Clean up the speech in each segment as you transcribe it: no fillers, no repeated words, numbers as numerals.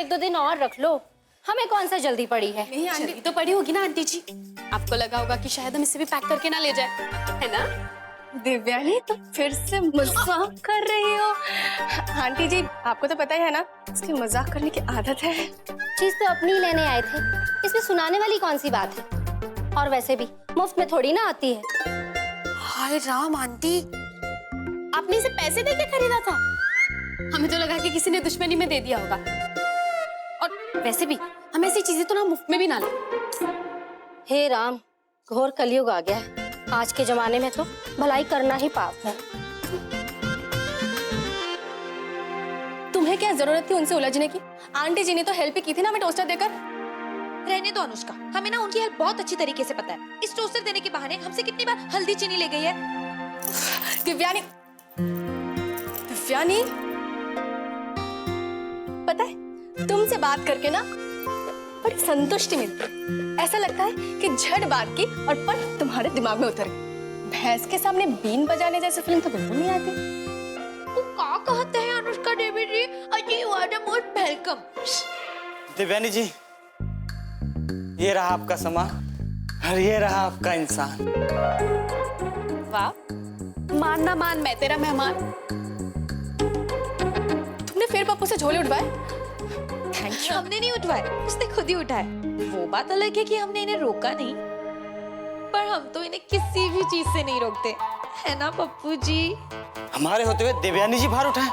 एक दो दिन और रख लो, हमें कौन सा जल्दी पड़ी है। नहीं आंटी तो पड़ी होगी ना आंटी जी। आपको लगा होगा कि शायद हम इसे भी पैक करके ना ले जाए, है ना? दिव्यानी तो फिर से मजाक कर रही हो। आंटी जी आपको तो पता ही है ना, इसकी मजाक करने की आदत है। चीज तो अपनी ही लेने आए थे, इसमें सुनाने वाली कौन सी बात है। और वैसे भी मुफ्त में थोड़ी ना आती है। हाय राम आंटी, आपने इसे पैसे देके खरीदा था? हमें तो लगा कि किसी ने दुश्मनी में दे दिया होगा। और वैसे भी हम ऐसी चीजें तो ना मुफ्त में भी ना लें। हे राम, घोर कलयुग आ गया है। आज के जमाने में तो भलाई करना ही पाप है। तुम्हें क्या जरूरत थी उनसे उलझने की? आंटी जी ने तो हेल्प ही की थी ना हमें टोस्टर देकर। रहने दो अनुष्का, हमें ना उनकी हेल्प बहुत अच्छी तरीके से पता है। इस टोस्टर देने के बहाने हमसे कितनी बार हल्दी चीनी ले गई है। दिव्यानी, दिव्यानी पता है तुमसे बात करके ना बड़ी संतुष्टि मिलती है। ऐसा लगता है कि झट बात की और पट तुम्हारे दिमाग में उतर गई। भैंस के सामने बीन बजाने जैसी फिल्म तो बिल्कुल नहीं आती। वो क्या कहते हैं अनुष्का देवी जी? अजी you are the most welcome. Divyani ji, ये रहा आपका सामान और ये रहा आपका इंसान। वाह, मान ना मान मैं तेरा मेहमान। तुमने फिर पप्पू से झोले उठवाए? Thank you. हमने नहीं उठवाए, उसने खुद ही उठाए। वो बात अलग है कि हमने इन्हें रोका नहीं, पर हम तो इन्हें किसी भी चीज से नहीं रोकते, है ना पप्पू जी? हमारे होते हुए दिव्यानी जी भार उठाए,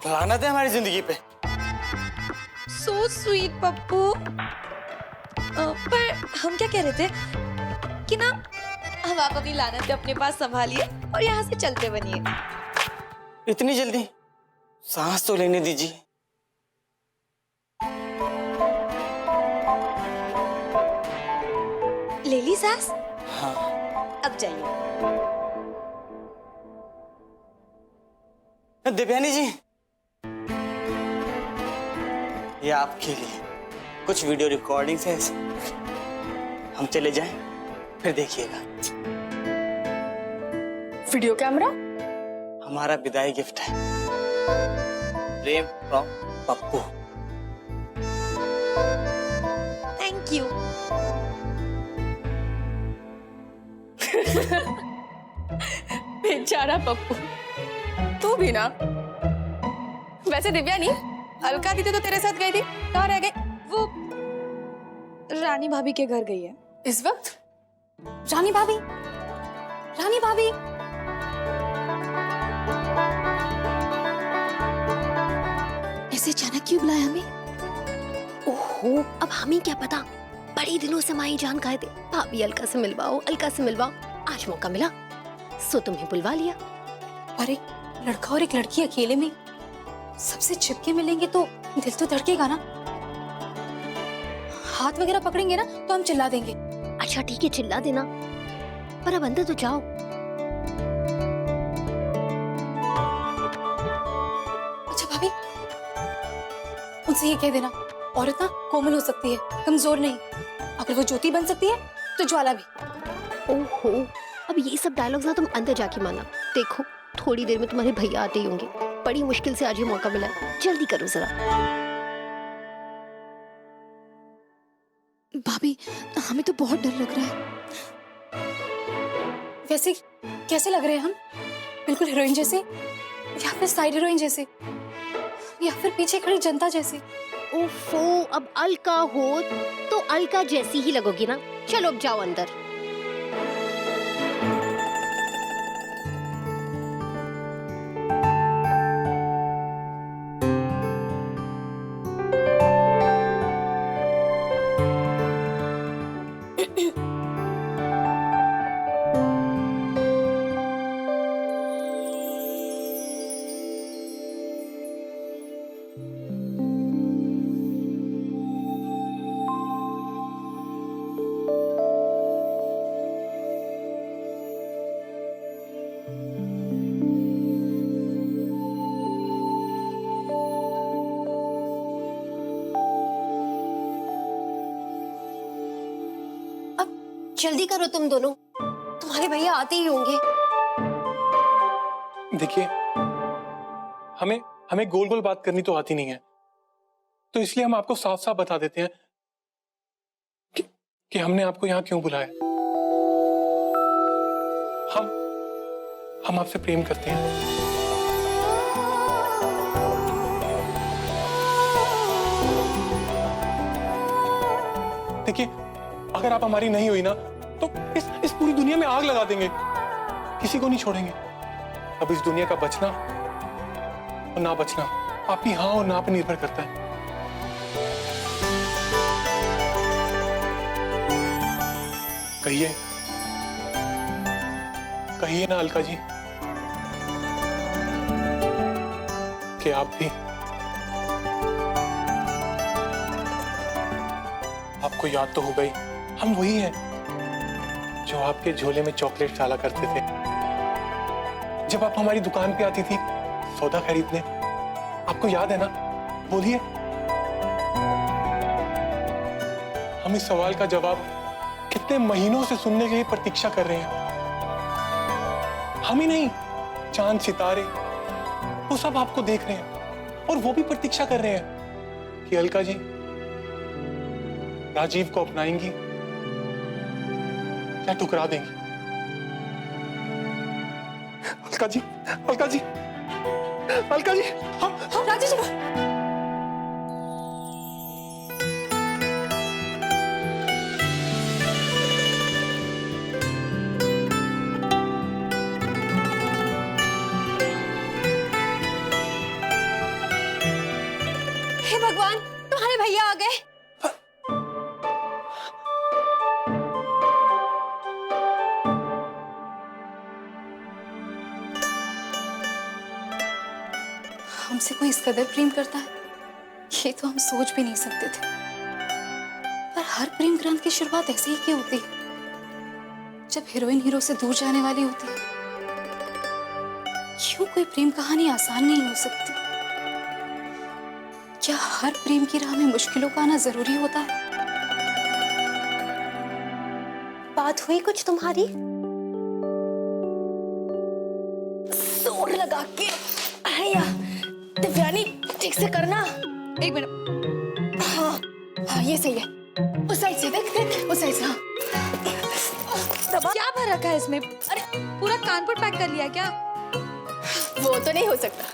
लानत है हमारी जिंदगी पे। So sweet Pappu. पर हम क्या कह रहे थे कि ना अब आप अपनी लानत अपने पास संभालिए और यहाँ से चलते बनिए। इतनी जल्दी? सांस तो लेने दीजिए। ले ली सांस? हाँ। अब जाइए। दिव्यानी जी, ये आपके लिए कुछ वीडियो रिकॉर्डिंग्स है। हम चले जाएं, फिर देखिएगा। Video camera? हमारा विदाई गिफ्ट है। प्रेम फ्रॉम पप्पू। Thank you. बेचारा पप्पू, तू भी ना। वैसे दिव्यानी, अलका दीदी तो तेरे साथ गई थी, कहाँ रह गई? वो रानी भाभी के घर गई है। इस वक्त? रानी भाभी, रानी भाभी। ऐसे अचानक क्यों बुलाया हमें? ओहो, अब हमें क्या पता। बड़े दिनों से माई जान खाए थे, भाभी अलका से मिलवाओ, अलका से मिलवाओ। आज मौका मिला, सो तुम्हें बुलवा लिया। और एक लड़का और एक लड़की अकेले में सबसे चिपके मिलेंगे तो दिल तो धड़केगा ना। हाथ वगैरह पकड़ेंगे ना तो हम चिल्ला देंगे। अच्छा ठीक है, चिल्ला देना, पर अब अंदर तो जाओ। अच्छा भाभी, उनसे ये कह देना, औरत ना कोमल हो सकती है, कमजोर नहीं। अगर वो ज्योति बन सकती है तो ज्वाला भी। ओहो, अब ये सब डायलॉग्स ना तुम अंदर जाके माना। देखो थोड़ी देर में तुम्हारे भैया आते ही होंगे। बड़ी मुश्किल से आज ये मौका मिला है, जल्दी करो जरा। भाभी हमें तो बहुत डर लग रहा है। वैसे कैसे लग रहे हैं हम? बिल्कुल हीरोइन जैसे, या फिर साइड हीरोइन जैसे, या फिर पीछे खड़ी जनता जैसे? ओफो, अब अलका हो तो अलका जैसी ही लगोगी ना। चलो अब जाओ अंदर। जल्दी करो तुम दोनों, तुम्हारे भैया आते ही होंगे। देखिए, हमें हमें गोल गोल बात करनी तो आती नहीं है। तो इसलिए हम आपको साफ साफ बता देते हैं कि हमने आपको यहाँ क्यों बुलाया। हम आपसे प्रेम करते हैं। देखिए, अगर आप हमारी नहीं हुई ना तो इस पूरी दुनिया में आग लगा देंगे, किसी को नहीं छोड़ेंगे। अब इस दुनिया का बचना और ना बचना आपकी हाँ और ना पर निर्भर करता है। कहिए कहिए ना अलका जी कि आप भी। आपको याद तो हो गई, हम वही हैं जो आपके झोले में चॉकलेट डाला करते थे जब आप हमारी दुकान पे आती थी सौदा खरीदने। आपको याद है ना? बोलिए। हम इस सवाल का जवाब कितने महीनों से सुनने के लिए प्रतीक्षा कर रहे हैं। हम ही नहीं, चांद सितारे वो सब आपको देख रहे हैं और वो भी प्रतीक्षा कर रहे हैं कि अलका जी राजीव को अपनाएंगी या ठुकरा देंगी। अलका जी, अलका जी, अलका जी, हम राजीव जी। हे भगवान, तुम्हारे भैया आ गए। हमसे कोई इस कदर प्रेम करता है, ये तो हम सोच भी नहीं सकते थे। पर हर प्रेम ग्रंथ की शुरुआत ऐसे ही क्यों होती है, जब हीरोइन हीरो से दूर जाने वाली होती है। क्यों कोई प्रेम कहानी आसान नहीं हो सकती? क्या हर प्रेम की राह में मुश्किलों का आना जरूरी होता है? बात हुई कुछ तुम्हारी? जोर लगा के या दिव्यानी ठीक से करना। एक मिनट। हाँ हाँ, ये सही है। उस साइड से देख देख, उस साइड से। हाँ, क्या भर रखा है इसमें? अरे पूरा कानपुर पैक कर लिया क्या? वो तो नहीं हो सकता,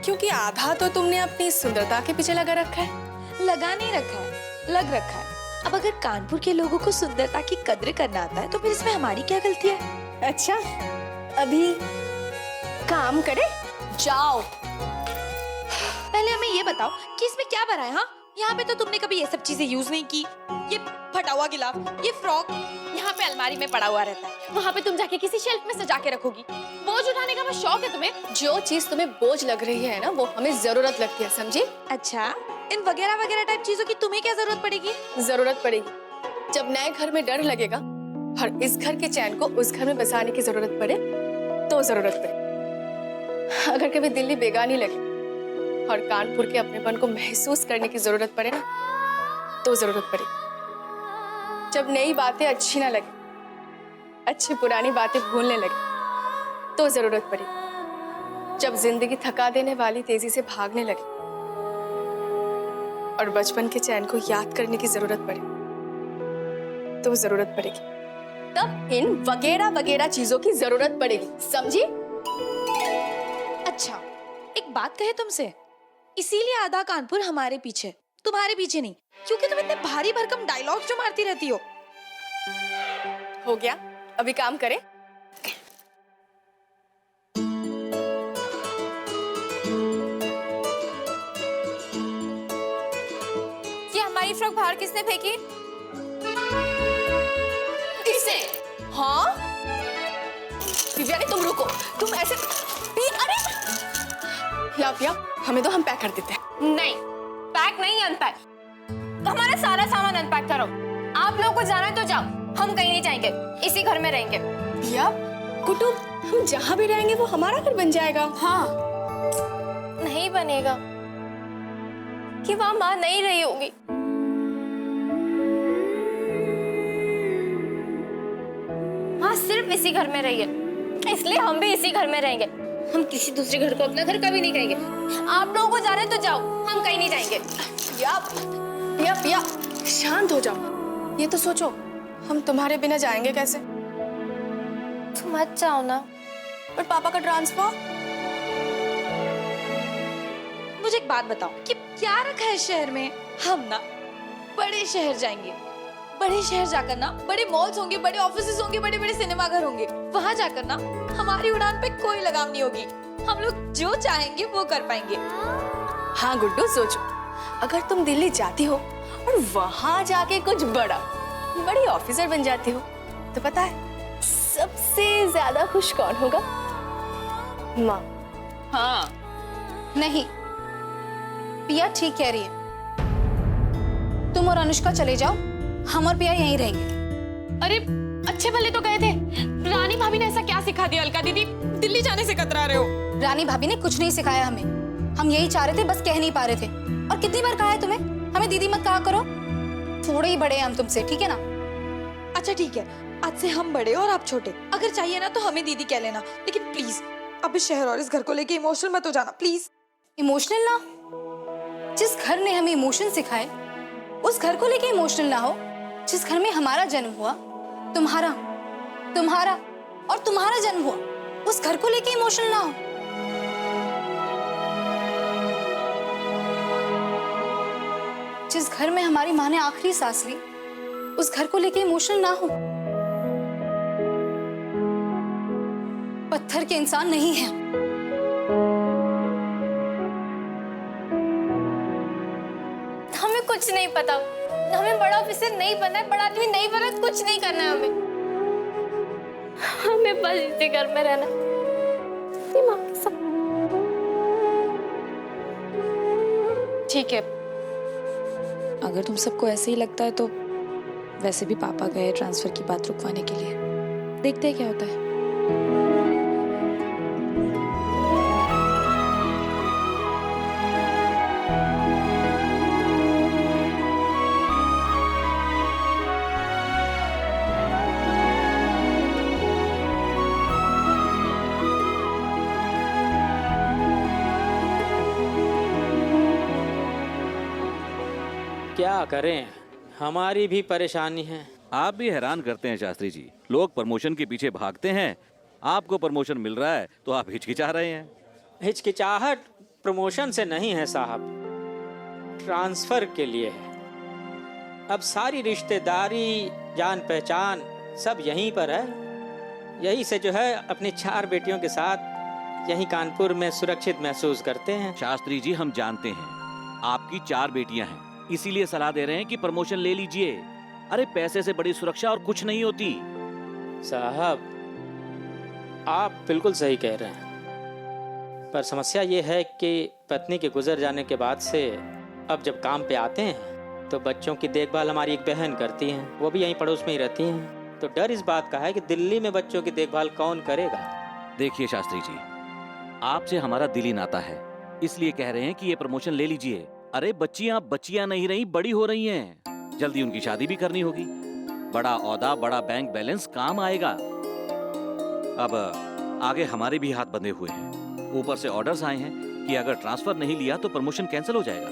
क्योंकि आधा तो तुमने अपनी सुंदरता के पीछे लगा रखा है। लगा नहीं रखा है, लग रखा है। अब अगर कानपुर के लोगों को सुंदरता की कद्र करना आता है तो फिर इसमें हमारी क्या गलती है? अच्छा, अभी काम करे, जाओ। पहले हमें ये बताओ कि इसमें क्या भरा है? हाँ, यहाँ पे तो तुमने कभी ये सब चीजें यूज नहीं की। ये फटा हुआ गिलाफ, ये फ्रॉक यहाँ पे अलमारी में पड़ा हुआ रहता है, वहाँ पे तुम जाके किसी शेल्फ में सजा के रखोगी। बोझ उठाने का बस शौक है तुम्हें। जो चीज तुम्हें बोझ लग रही है ना, वो हमें जरूरत लगती है, समझी? अच्छा, इन वगैरह वगैरह टाइप चीजों की तुम्हें क्या जरूरत पड़ेगी? जरूरत पड़ेगी जब नए घर में डर लगेगा और इस घर के चैन को उस घर में बसाने की जरूरत पड़े तो जरूरत पड़े। अगर कभी दिल्ली बेगानी लगे और कानपुर के अपनेपन को महसूस करने की जरूरत पड़े ना, तो जरूरत पड़ेगी। जब नई बातें अच्छी ना लगे, अच्छी पुरानी बातें भूलने लगे, तो जरूरत पड़ेगी। जब जिंदगी थका देने वाली तेजी से भागने लगे और बचपन के चैन को याद करने की जरूरत पड़े, तो जरूरत पड़ेगी। तब इन वगैरह वगैरह चीजों की जरूरत पड़ेगी, समझी? अच्छा, एक बात कहे तुमसे, इसीलिए आधा कानपुर हमारे पीछे, तुम्हारे पीछे नहीं, क्योंकि तुम इतने भारी भरकम डायलॉग जो मारती रहती हो। हो गया, अभी काम करे। ये हमारी फ्रॉक बाहर किसने फेंकी? किसने? हाँ? दिव्यानी तुम रुको, तुम ऐसे अरे या हमें तो हम पैक कर देते हैं। नहीं, पैक नहीं, अनपैक। हमारा सारा सामान अनपैक करो। आप लोगों को जाना है तो जाओ, हम कहीं नहीं जाएंगे, इसी घर में रहेंगे। भैया, कुटुम, हम जहाँ भी रहेंगे वो हमारा घर बन जाएगा। हाँ, नहीं बनेगा कि वहाँ माँ नहीं रही होगी। हाँ, सिर्फ इसी घर में रहिए, इसलिए हम भी इसी घर में रहेंगे। हम किसी दूसरे घर को अपना घर कभी नहीं कहेंगे। आप लोगों को जाने तो जाओ, हम कहीं नहीं जाएंगे। पिया पिया शांत हो जाओ। ये तो सोचो हम तुम्हारे बिना जाएंगे कैसे? तुम मत जाओ ना। और पापा का ट्रांसफर? मुझे एक बात बताओ कि क्या रखा है शहर में? हम ना बड़े शहर जाएंगे। बड़े शहर जाकर ना बड़े मॉल्स होंगे, बड़े ऑफिसेस होंगे, बड़े बड़े सिनेमा घर होंगे। वहां जाकर ना हमारी उड़ान पे कोई लगाम नहीं होगी। हम लोग जो चाहेंगे वो कर पाएंगे। हाँ गुड्डू, सोचो अगर तुम दिल्ली जाती हो और वहां जाके कुछ बड़ी ऑफिसर बन जाती हो तो पता है सबसे ज्यादा खुश कौन होगा? माँ। हाँ नहीं, पिया ठीक कह रही है। तुम और अनुष्का चले जाओ, हम और पिया यहीं रहेंगे। अरे अच्छे भले तो गए थे। रानी भाभी ने ऐसा क्या सिखा दिया अलका दीदी? दिल्ली जाने से कतरा रहे हो। रानी भाभी ने कुछ नहीं सिखाया हमें। हम यही चाह रहे थे, बस कह नहीं पा रहे थे। और कितनी बार कहा है तुम्हें हमें दीदी मत कहा करो? थोड़े ही बड़े हैं हम तुमसे, ठीक है ना? अच्छा ठीक है, आज से हम बड़े और आप छोटे। अगर चाहिए ना तो हमें दीदी कह लेना, लेकिन प्लीज अब इस शहर और इस घर को लेके इमोशनल मत हो जाना प्लीज। इमोशनल ना? जिस घर ने हमें इमोशन सिखाए उस घर को लेके इमोशनल ना हो। जिस घर में हमारा जन्म हुआ, तुम्हारा और तुम्हारा जन्म हुआ, उस घर को लेके इमोशनल ना हो। जिस घर में हमारी माँ ने आखिरी सांस ली, उस घर को लेके इमोशनल ना हो। पत्थर के इंसान नहीं हैं। हमें कुछ नहीं पता, हमें बड़ा ऑफिसर नहीं बनना है, बड़ा आदमी नहीं बनना, कुछ नहीं करना है हमें बस इसी घर में रहना। ठीक है, अगर तुम सबको ऐसे ही लगता है तो वैसे भी पापा गए ट्रांसफर की बात रुकवाने के लिए। देखते हैं क्या होता है। क्या करें, हमारी भी परेशानी है। आप भी हैरान करते हैं शास्त्री जी। लोग प्रमोशन के पीछे भागते हैं, आपको प्रमोशन मिल रहा है तो आप हिचकिचा रहे हैं। हिचकिचाहट प्रमोशन से नहीं है साहब, ट्रांसफर के लिए है। अब सारी रिश्तेदारी, जान पहचान सब यहीं पर है। यही से जो है अपनी 4 बेटियों के साथ यहीं कानपुर में सुरक्षित महसूस करते हैं। शास्त्री जी हम जानते हैं आपकी 4 बेटियां हैं, इसीलिए सलाह दे रहे हैं कि प्रमोशन ले लीजिए। अरे पैसे से बड़ी सुरक्षा और कुछ नहीं होती। साहब आप बिल्कुल सही कह रहे हैं, पर समस्या ये है कि पत्नी के गुजर जाने के बाद से अब जब काम पे आते हैं तो बच्चों की देखभाल हमारी एक बहन करती हैं, वो भी यहीं पड़ोस में ही रहती हैं। तो डर इस बात का है कि दिल्ली में बच्चों की देखभाल कौन करेगा। देखिए शास्त्री जी, आपसे हमारा दिली नाता है, इसलिए कह रहे हैं कि ये प्रमोशन ले लीजिए। अरे बच्चियां नहीं रही, बड़ी हो रही हैं। जल्दी उनकी शादी भी करनी होगी। बड़ा औहदा, बड़ा बैंक बैलेंस काम आएगा। अब आगे हमारे भी हाथ बंधे हुए हैं। ऊपर से ऑर्डर्स आए हैं कि अगर ट्रांसफर नहीं लिया तो प्रमोशन कैंसिल हो जाएगा।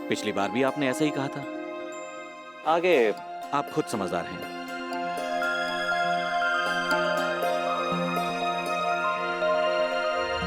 पिछली बार भी आपने ऐसा ही कहा था। आगे आप खुद समझदार हैं।